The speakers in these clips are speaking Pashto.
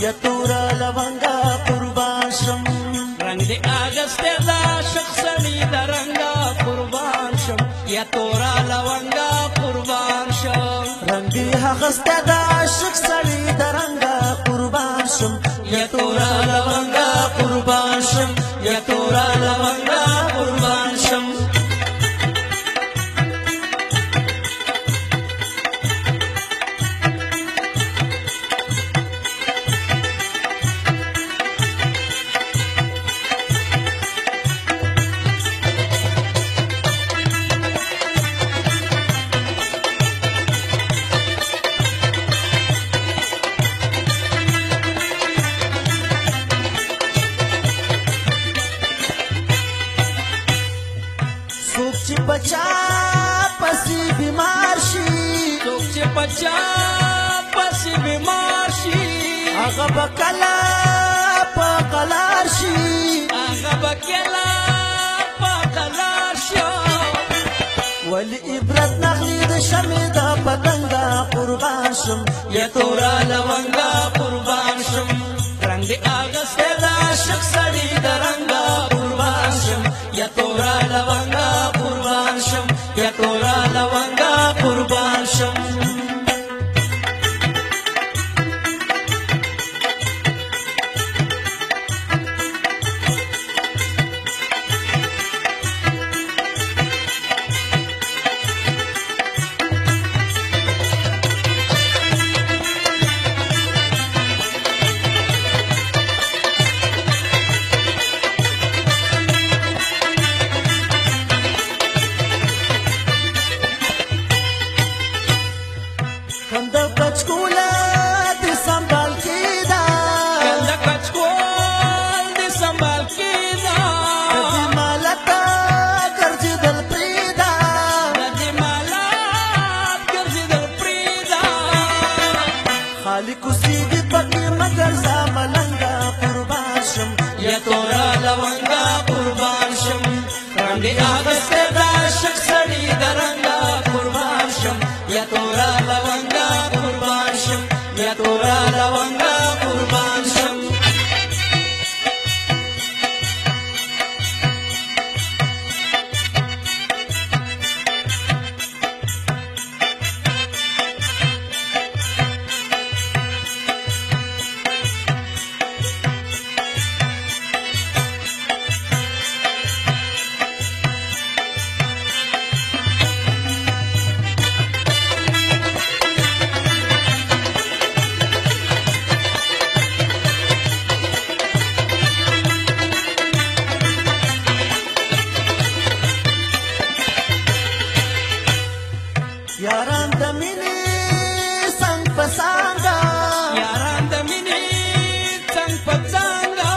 یا تورا لونگا قربان شم رنگ دی اغسطی دا عاشق سړي د رنګه قربان شم یا تورا لونګه قربان شم رنگ دی اغسطی دا عاشق سړي د رنګه قربان شم یا تورا لونګه قربان شم یا تورا لونګه قربان شم څوک چې بچا پسې بیمار شي څوک چې بچا پسې بیمار شي هغه به کله په قلار شي هغه به کله په قلار شي ولی عبرت نغلی د شمع د پتنګه قربان شم یا تورا لونګه قربان شم رنگ دی اغسطی دا عاشق سړي د رنګه قربان شم یا تورا لونګه قربان شم یا تورا لونګه قربان شم کنده کچکوله د سنبال کېده کنده کچکول د سنبال کېده د دې مالته ګرځېدل پرېږده د دې مالات ګرځېدل پرېږده خالق اوسېږي پکې مګر زه ملنګه قربان شم یا تورا لونګه قربان شم رنګ دی اغسطی دا عاشق سړي د رنګه قربان شم یا تورا لونګه قربان شم یا تورا لونګه قربان شم یاران د مینې څنګ په څانګه یاران د مینې څنګ په څانګه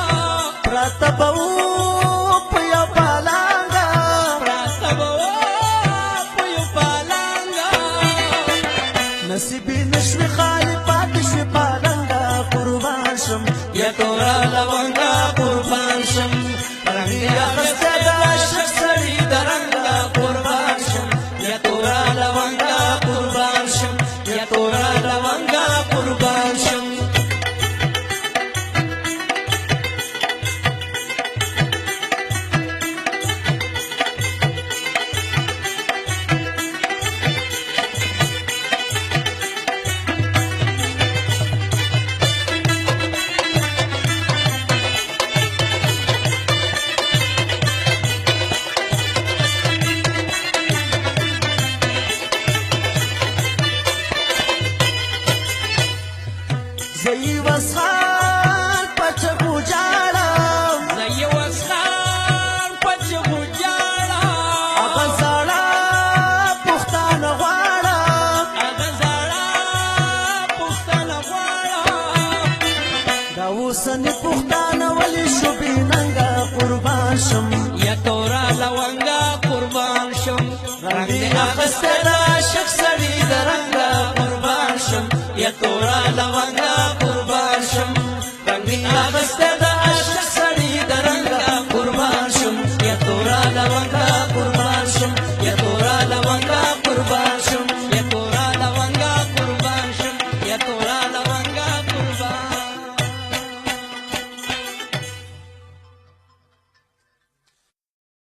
پراته به وو په یو پالانګه پراته به وو په یو پالانګه نصیبې نشوې خالي پاتې شوې پالنګه قربان شم یا تورا لونګه قربان شم رنګ دی اغسطی